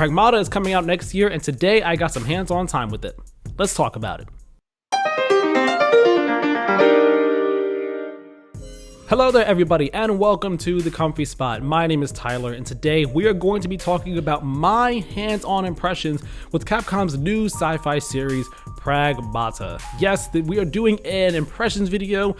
Pragmata is coming out next year, and today I got some hands-on time with it. Let's talk about it. Hello there everybody, and welcome to The Comfy Spot. My name is Tyler, and today we are going to be talking about my hands-on impressions with Capcom's new sci-fi series, Pragmata. Yes, we are doing an impressions video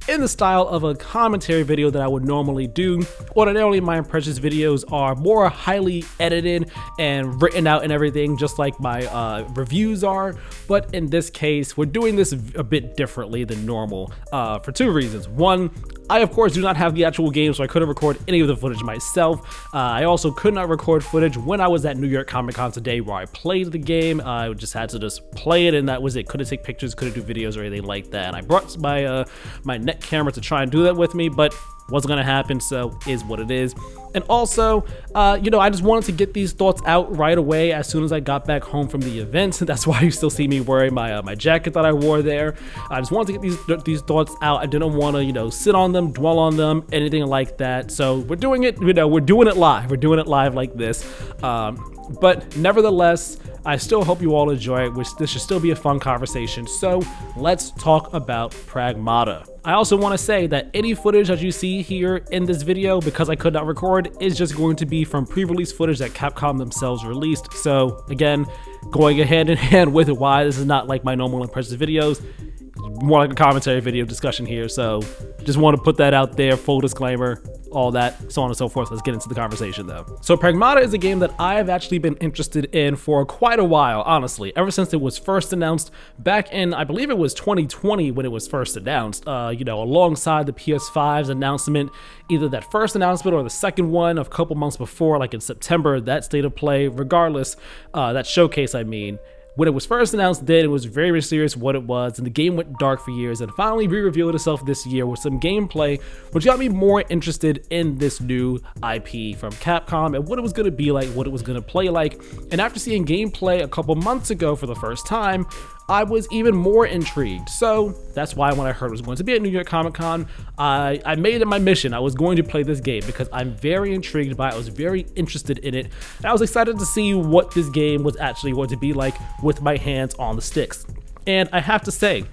in the style of a commentary video that I would normally do. Ordinarily, my impressions videos are more highly edited and written out and everything, just like my reviews are. But in this case, we're doing this a bit differently than normal for two reasons. One, I of course do not have the actual game, so I couldn't record any of the footage myself. I also could not record footage when I was at New York Comic Con today where I played the game. I just had to just play it, and that was it. Couldn't take pictures, couldn't do videos or anything like that. And I brought my my net camera to try and do that with me, but wasn't gonna happen, so is what it is. And also, I just wanted to get these thoughts out right away as soon as I got back home from the event. That's why you still see me wearing my my jacket that I wore there. I just wanted to get these thoughts out. I didn't want to, sit on them, dwell on them, anything like that. So we're doing it, we're doing it live. We're doing it live like this. But nevertheless, I still hope you all enjoy it. This should still be a fun conversation. So let's talk about Pragmata. I also want to say that any footage that you see here in this video, because I could not record, is just going to be from pre-release footage that Capcom themselves released. So again, going hand in hand with why this is not like my normal impressions videos, more like a commentary video discussion here. So just want to put that out there, full disclaimer, all that, so on and so forth. Let's get into the conversation though. So Pragmata is a game that I have actually been interested in for quite a while, honestly, ever since it was first announced back in, I believe it was 2020 when it was first announced, alongside the PS5's announcement, either that first announcement or the second one a couple months before, like in September, that state of play, regardless, that showcase, I mean. When it was first announced then, it was very mysterious what it was, and the game went dark for years, and finally re-revealed itself this year with some gameplay, which got me more interested in this new IP from Capcom and what it was going to be like, what it was going to play like. And after seeing gameplay a couple months ago for the first time, I was even more intrigued. So that's why when I heard it was going to be at New York Comic Con, I made it my mission. I was going to play this game because I'm very intrigued by it. I was very interested in it. And I was excited to see what this game was actually going to be like with my hands on the sticks. And I have to say,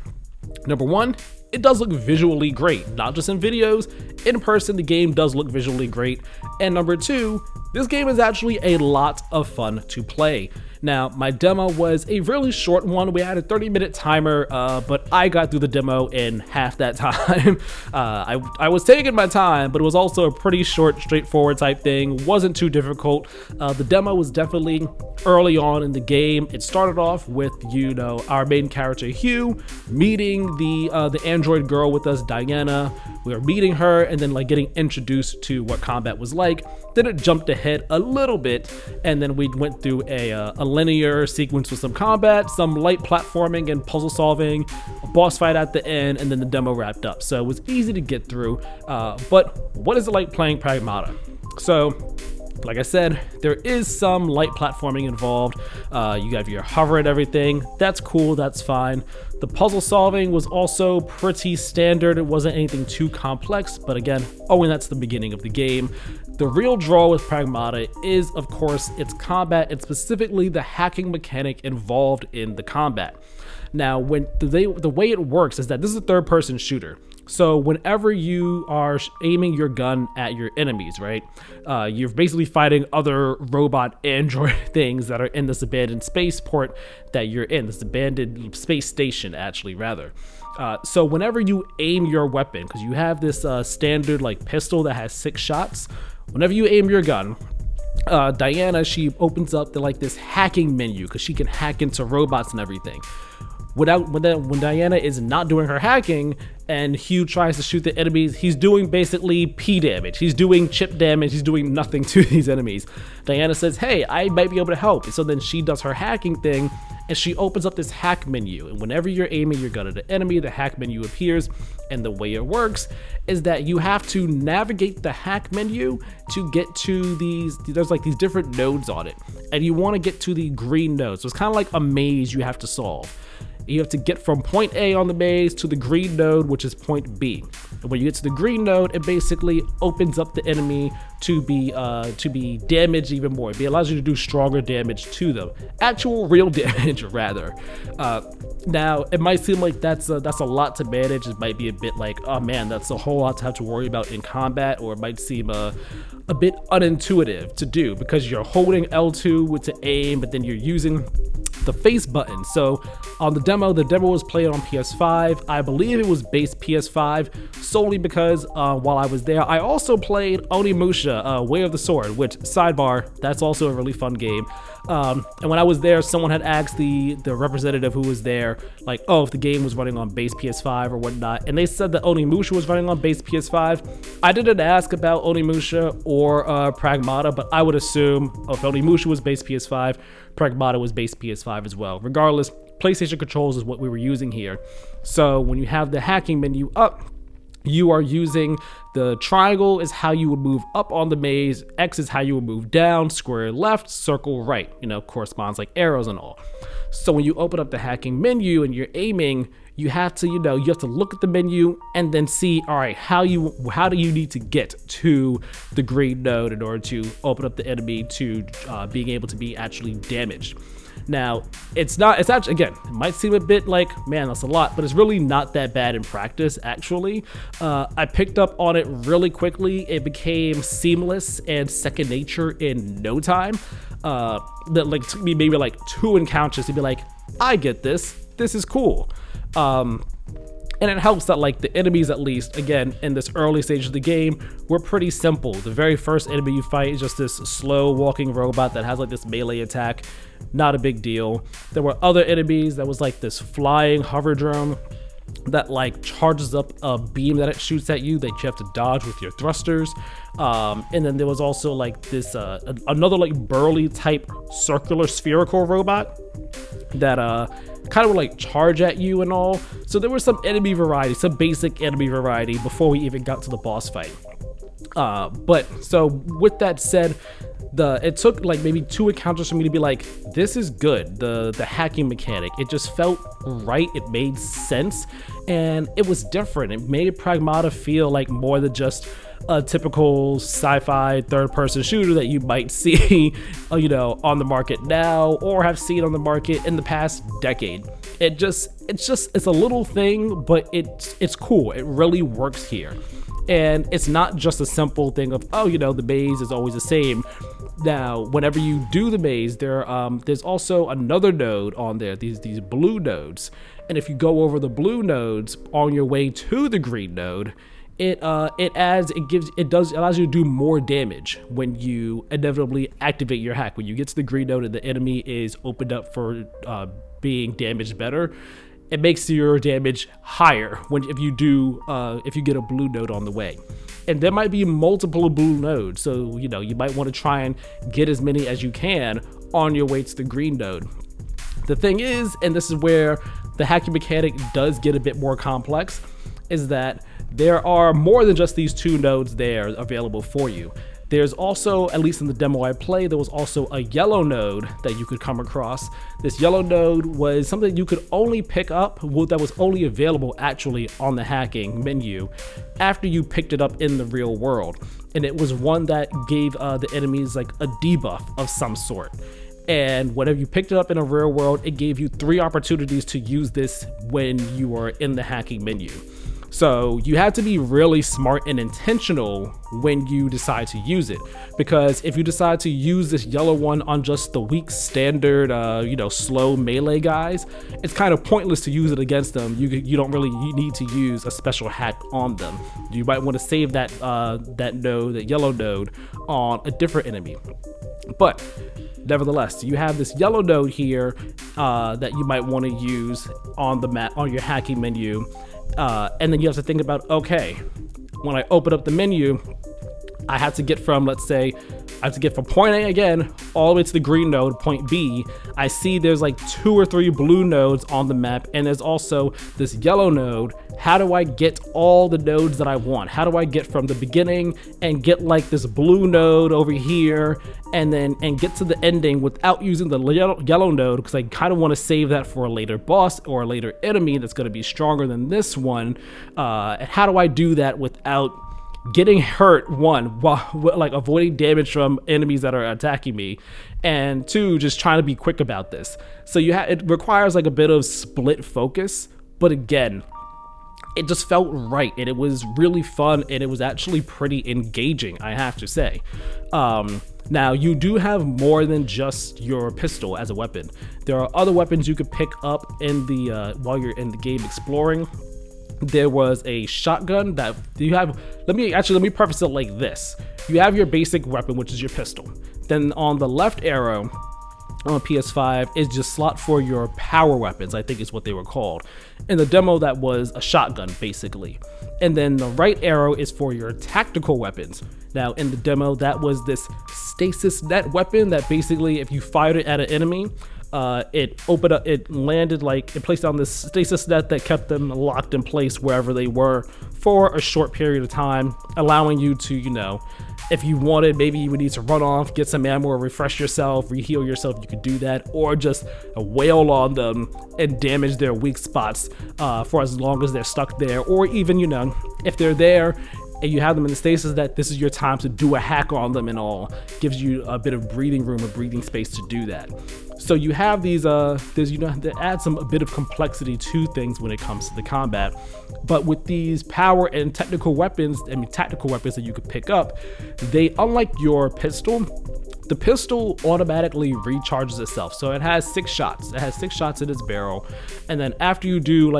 number one, it does look visually great, not just in videos. In person, the game does look visually great. And number two, this game is actually a lot of fun to play. Now, my demo was a really short one. We had a 30-minute timer, but I got through the demo in half that time. I was taking my time, but it was also a pretty short, straightforward type thing. Wasn't too difficult. The demo was definitely early on in the game. It started off with, our main character, Hugh, meeting the android girl with us, Diana. We were meeting her and then getting introduced to what combat was like. Then it jumped ahead a little bit, and then we went through a linear sequence with some combat, some light platforming and puzzle solving, a boss fight at the end, and then the demo wrapped up. So it was easy to get through. But what is it like playing Pragmata? So, like I said, there is some light platforming involved. You have your hover and everything. That's cool, that's fine. The puzzle solving was also pretty standard. It wasn't anything too complex, but again, and that's the beginning of the game. The real draw with Pragmata is, of course, its combat, and specifically the hacking mechanic involved in the combat. Now, the way it works is that this is a third-person shooter. So whenever you are aiming your gun at your enemies, right, you're basically fighting other robot android things that are in this abandoned spaceport that you're in, this abandoned space station, actually, rather. So whenever you aim your weapon, because you have this standard pistol that has 6 shots, whenever you aim your gun, Diana, she opens up this hacking menu because she can hack into robots and everything. When Diana is not doing her hacking and Hugh tries to shoot the enemies, he's doing basically P damage. He's doing chip damage. He's doing nothing to these enemies. Diana says, hey, I might be able to help. So then she does her hacking thing and she opens up this hack menu. And whenever you're aiming your gun at an enemy, the hack menu appears. And the way it works is that you have to navigate the hack menu to get to there's these different nodes on it. And you want to get to the green node. So it's kind of like a maze you have to solve. You have to get from point A on the maze to the green node, which is point B. And when you get to the green node, it basically opens up the enemy to be damaged even more. It allows you to do stronger damage to them, actual real damage rather. Now it might seem like that's a lot to manage. It might be a bit like, oh man, that's a whole lot to have to worry about in combat, or it might seem a bit unintuitive to do because you're holding L2 to aim, but then you're using the face button. So on the demo was played on PS5. I believe it was base PS5 solely because while I was there, I also played Onimusha, Way of the Sword, which, sidebar, that's also a really fun game. And when I was there, someone had asked the representative who was there, like, oh, if the game was running on base PS5 or whatnot, and they said that Onimusha was running on base PS5. I didn't ask about Onimusha or Pragmata, but I would assume if Onimusha was base PS5, Pragmata was base PS5 as well. Regardless, PlayStation controls is what we were using here. So when you have the hacking menu up, you are using the triangle is how you would move up on the maze, X is how you would move down, square left, circle right, corresponds like arrows and all. So when you open up the hacking menu and you're aiming, you have to look at the menu and then see, all right, how do you need to get to the green node in order to open up the enemy to being able to be actually damaged. Now, it's actually, again, it might seem a bit like, man, that's a lot, but it's really not that bad in practice, actually. I picked up on it really quickly. It became seamless and second nature in no time. That took me maybe 2 encounters to be like, I get this. This is cool. And it helps that the enemies, at least, again, in this early stage of the game, were pretty simple. The very first enemy you fight is just this slow walking robot that has this melee attack. Not a big deal. There were other enemies that was this flying hover drone that charges up a beam that it shoots at you that you have to dodge with your thrusters. And then there was also this another burly type circular spherical robot that kind of would charge at you and all. So there was some enemy variety, some basic enemy variety before we even got to the boss fight. But so with that said, it took maybe 2 encounters for me to be like, this is good. The hacking mechanic, it just felt right. It made sense and it was different. It made Pragmata feel like more than just a typical sci-fi third-person shooter that you might see, on the market now or have seen on the market in the past decade. It's a little thing, but it's cool. It really works here. And it's not just a simple thing of, the maze is always the same. Now, whenever you do the maze, there's also another node on there, these blue nodes. And if you go over the blue nodes on your way to the green node, it allows you to do more damage when you inevitably activate your hack. When you get to the green node and the enemy is opened up for being damaged better, it makes your damage higher if you get a blue node on the way. And there might be multiple blue nodes, so you might want to try and get as many as you can on your way to the green node. The thing is, and this is where the hacking mechanic does get a bit more complex, is that there are more than just these 2 nodes there available for you. There's also, at least in the demo I played, there was also a yellow node that you could come across. This yellow node was something you could only pick up, that was only available actually on the hacking menu after you picked it up in the real world. And it was one that gave the enemies a debuff of some sort. And whenever you picked it up in a real world, it gave you 3 opportunities to use this when you were in the hacking menu. So you have to be really smart and intentional when you decide to use it, because if you decide to use this yellow one on just the weak standard, slow melee guys, it's kind of pointless to use it against them. You don't really need to use a special hack on them. You might want to save that yellow node on a different enemy. But nevertheless, you have this yellow node here that you might want to use on the map on your hacking menu. And then you have to think about, okay, when I open up the menu, I had to get from, let's say, I have to get from point A again all the way to the green node, point B. I see there's like 2 or 3 blue nodes on the map, and there's also this yellow node. How do I get all the nodes that I want? How do I get from the beginning and get like this blue node over here and get to the ending without using the yellow node? Because I kind of want to save that for a later boss or a later enemy that's going to be stronger than this one. And how do I do that without getting hurt, one, while like avoiding damage from enemies that are attacking me, and 2, just trying to be quick about this. So it requires like a bit of split focus, but again, it just felt right, and it was really fun, and it was actually pretty engaging, I have to say. Now, you do have more than just your pistol as a weapon. There are other weapons you could pick up in the while you're in the game exploring. There was a shotgun that you have. Let me preface it like this. You have your basic weapon, which is your pistol. Then on the left arrow on PS5 is just slot for your power weapons, I think is what they were called. In the demo, that was a shotgun, basically. And then the right arrow is for your tactical weapons. Now, in the demo, that was this stasis net weapon that basically, if you fired it at an enemy, it landed like it placed on this stasis net that kept them locked in place wherever they were for a short period of time, allowing you to, you know, if you wanted, maybe you would need to run off, get some ammo, refresh yourself, reheal yourself, you could do that, or just wail on them and damage their weak spots for as long as they're stuck there, or even, you know, if they're there and you have them in the stasis, that this is your time to do a hack on them and all. Gives you a bit of breathing room or breathing space to do that. So you have these, there's, you know, to add a bit of complexity to things when it comes to the combat. But with these power and tactical weapons that you could pick up, they, unlike your pistol, the pistol automatically recharges itself. So it has 6 shots. It has 6 shots in its barrel. And then after you do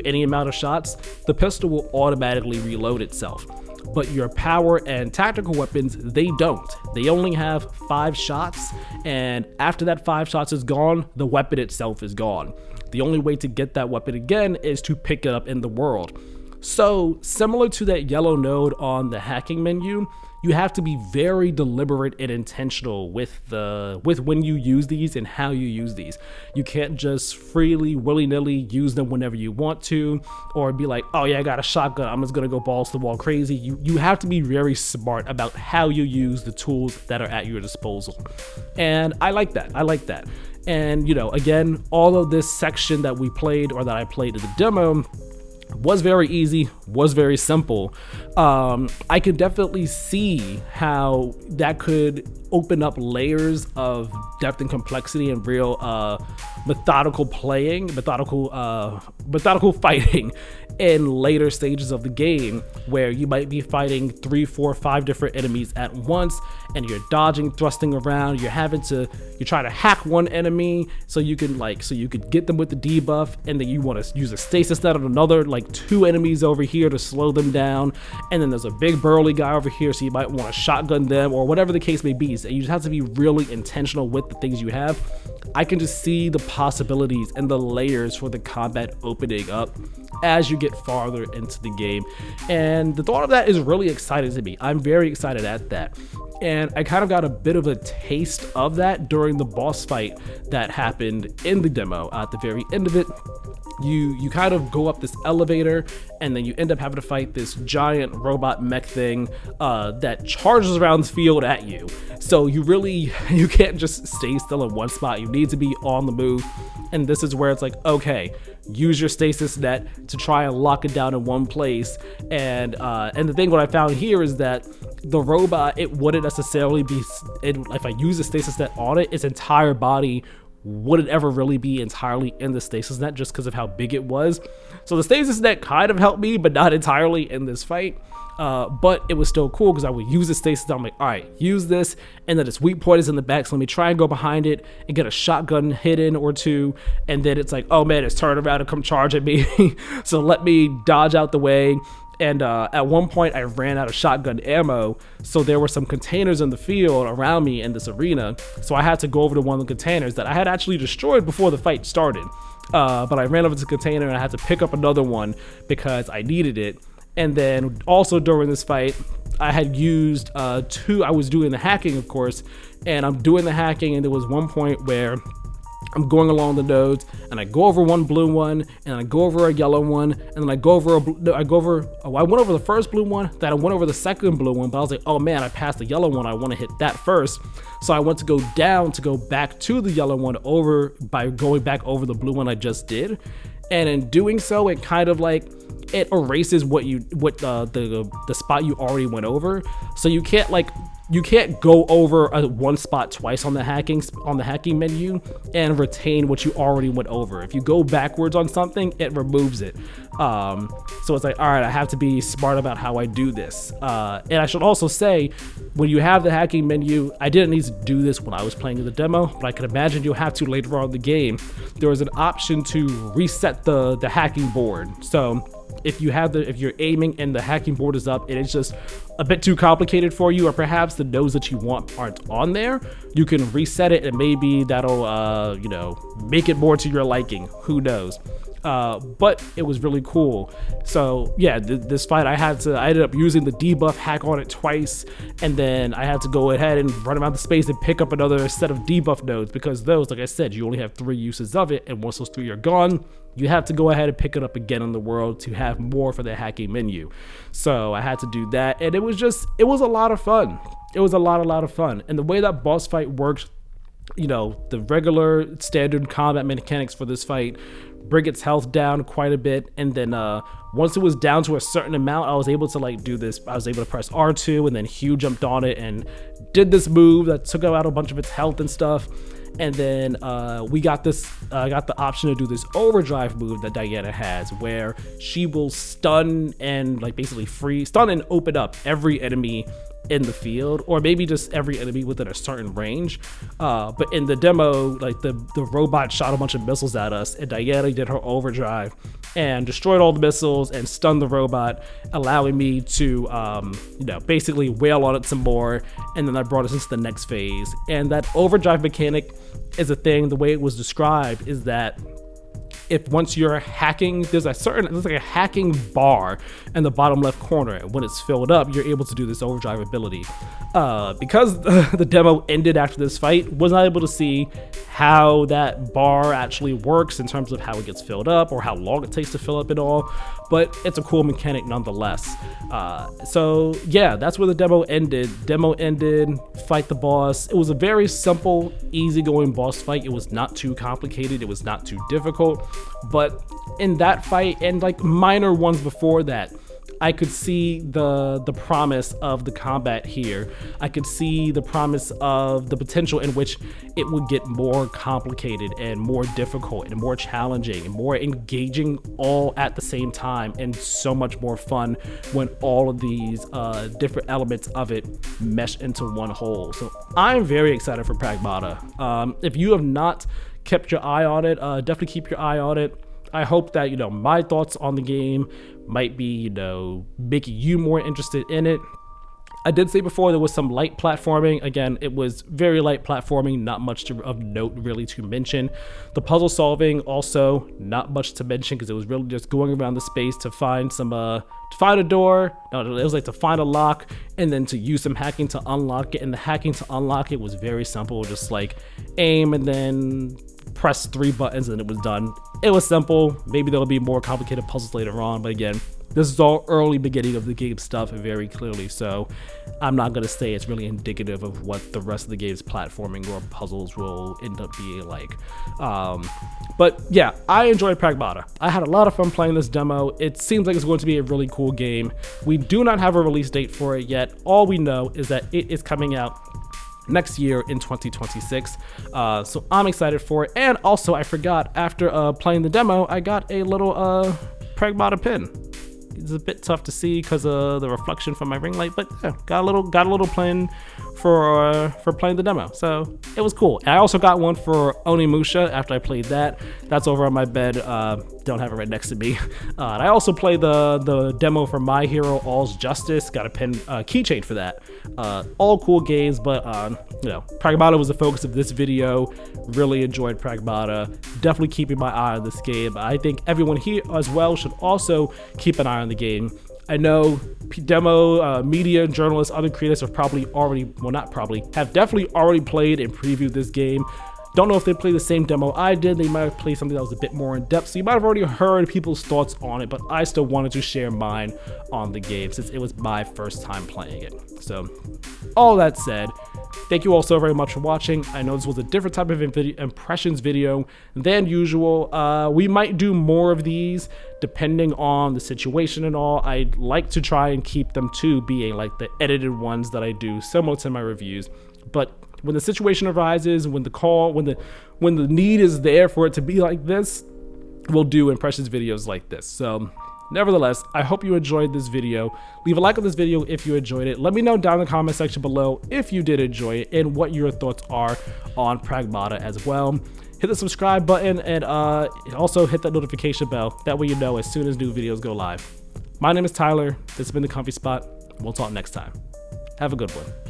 any amount of shots, the pistol will automatically reload itself. But your power and tactical weapons, they don't. They only have 5 shots, and after that 5 shots is gone, the weapon itself is gone. The only way to get that weapon again is to pick it up in the world. So similar to that yellow node on the hacking menu, you have to be very deliberate and intentional with when you use these and how you use these. You can't just freely, willy-nilly use them whenever you want to, or be like, oh yeah, I got a shotgun, I'm just gonna go balls to the wall crazy. You have to be very smart about how you use the tools that are at your disposal. And I like that. And, you know, again, all of this section that we played, or that I played in the demo, was very easy, was very simple. I could definitely see how that could open up layers of depth and complexity and real methodical fighting in later stages of the game, where you might be fighting 3, 4, 5 different enemies at once, and you're dodging, thrusting around. You're trying to hack one enemy so you could get them with the debuff, and then you want to use a stasis net on another, like 2 enemies over here to slow them down, and then there's a big burly guy over here, so you might want to shotgun them, or whatever the case may be. So you just have to be really intentional with the things you have. I can just see the possibilities and the layers for the combat opening up as you get farther into the game, and the thought of that is really exciting to me. I'm very excited at that. And I kind of got a bit of a taste of that during the boss fight that happened in the demo. At the very end of it, you kind of go up this elevator, and then you end up having to fight this giant robot mech thing that charges around the field at you. So you can't just stay still in one spot. You need to be on the move. And this is where it's like, okay, use your stasis net to try and lock it down in one place. And the thing what I found here is that the robot, it wouldn't necessarily be, if I use a stasis net on it, its entire body wouldn't ever really be entirely in the stasis net just because of how big it was. So the stasis net kind of helped me, but not entirely in this fight. But it was still cool because I would use the stasis net. I'm like, all right, use this, and then its weak point is in the back, so let me try and go behind it and get a shotgun hit in or 2, and then it's like, oh man, it's turned around to come charge at me. So let me dodge out the way. And at one point I ran out of shotgun ammo, so there were some containers in the field around me in this arena, so I had to go over to one of the containers that I had actually destroyed before the fight started, but I ran over to the container and I had to pick up another one because I needed it. And then also during this fight, I had used I was doing the hacking, of course, and I'm doing the hacking, and there was one point where I'm going along the nodes, and I go over one blue one, and I go over a yellow one, and then I went over the first blue one, then I went over the second blue one, but I was like, oh man, I passed the yellow one, I want to hit that first. So I went to go down to go back to the yellow one by going back over the blue one I just did. And in doing so, it kind of like, it erases the spot you already went over. So you can't go over one spot twice on the hacking menu and retain what you already went over. If you go backwards on something, it removes it. So it's like, all right, I have to be smart about how I do this. And I should also say, when you have the hacking menu, I didn't need to do this when I was playing the demo, but I can imagine you'll have to later on in the game. There is an option to reset the hacking board. So if you're aiming and the hacking board is up and it's just a bit too complicated for you, or perhaps the nodes that you want aren't on there, you can reset it, and maybe that'll make it more to your liking. Who knows? But it was really cool. So yeah, this fight I ended up using the debuff hack on it twice, and then I had to go ahead and run around the space and pick up another set of debuff nodes, because those, like I said, you only have 3 uses of it, and once those 3 are gone, you have to go ahead and pick it up again in the world to have more for the hacking menu. So I had to do that, and it was a lot of fun. It was a lot of fun. And the way that boss fight works, the regular standard combat mechanics for this fight bring its health down quite a bit, and then once it was down to a certain amount, I was able to do this. I was able to press R2, and then Hugh jumped on it and did this move that took out a bunch of its health and stuff. And then we got the option to do this overdrive move that Diana has, where she will stun and basically stun and open up every enemy in the field, or maybe just every enemy within a certain range. But in the demo, the robot shot a bunch of missiles at us, and Diana did her overdrive and destroyed all the missiles and stunned the robot, allowing me to basically wail on it some more. And then that brought us into the next phase. And that overdrive mechanic is a thing. The way it was described is that if once you're hacking, there's like a hacking bar in the bottom left corner, and when it's filled up, you're able to do this overdrive ability. Because the demo ended after this fight, was not able to see how that bar actually works in terms of how it gets filled up or how long it takes to fill up and all, but it's a cool mechanic nonetheless. So yeah, that's where the demo ended. Fight the boss. It was a very simple, easygoing boss fight. It was not too complicated. It was not too difficult. But in that fight and minor ones before that, I could see the promise of the combat here. I could see the promise of the potential in which it would get more complicated and more difficult and more challenging and more engaging all at the same time, and so much more fun when all of these different elements of it mesh into one whole. So I'm very excited for Pragmata. If you have not kept your eye on it, definitely keep your eye on it. I hope that, my thoughts on the game might be, making you more interested in it. I did say before there was some light platforming. Again, it was very light platforming, not much of note really to mention. The puzzle solving also not much to mention, because it was really just going around the space to find a door. No, it was to find a lock, and then to use some hacking to unlock it. And the hacking to unlock it was very simple, just aim and then press 3 buttons and it was done. It was simple. Maybe there'll be more complicated puzzles later on, but again, this is all early beginning of the game stuff very clearly, so I'm not gonna say it's really indicative of what the rest of the game's platforming or puzzles will end up being like. But yeah, I enjoyed Pragmata. I had a lot of fun playing this demo. It seems like it's going to be a really cool game. We do not have a release date for it yet. All we know is that it is coming out next year in 2026. So I'm excited for it. And also, I forgot, after playing the demo, I got a little Pragmata pin. It's a bit tough to see because of the reflection from my ring light, but yeah, got a little pin for playing the demo, so it was cool. And I also got one for Onimusha after I played that. That's over on my bed. Don't have it right next to me. And I also played the demo for My Hero All's Justice. Got a pin keychain for that. All cool games, but Pragmata was the focus of this video. Really enjoyed Pragmata. Definitely keeping my eye on this game. I think everyone here as well should also keep an eye on the game. I know demo media journalists, other creators have probably already, well, not probably, have definitely already played and previewed this game. Don't know if they played the same demo I did. They might have played something that was a bit more in depth, so you might have already heard people's thoughts on it, but I still wanted to share mine on the game since it was my first time playing it. So all that said, thank you all so very much for watching. I know this was a different type of impressions video than usual. We might do more of these depending on the situation and all. I'd like to try and keep them to being like the edited ones that I do, similar to my reviews. But when the situation arises, when the need is there for it to be like this, we'll do impressions videos like this. So nevertheless, I hope you enjoyed this video. Leave a like on this video if you enjoyed it. Let me know down in the comment section below if you did enjoy it and what your thoughts are on Pragmata as well. Hit the subscribe button and also hit that notification bell. That way you know as soon as new videos go live. My name is Tyler. This has been The Comfy Spot. We'll talk next time. Have a good one.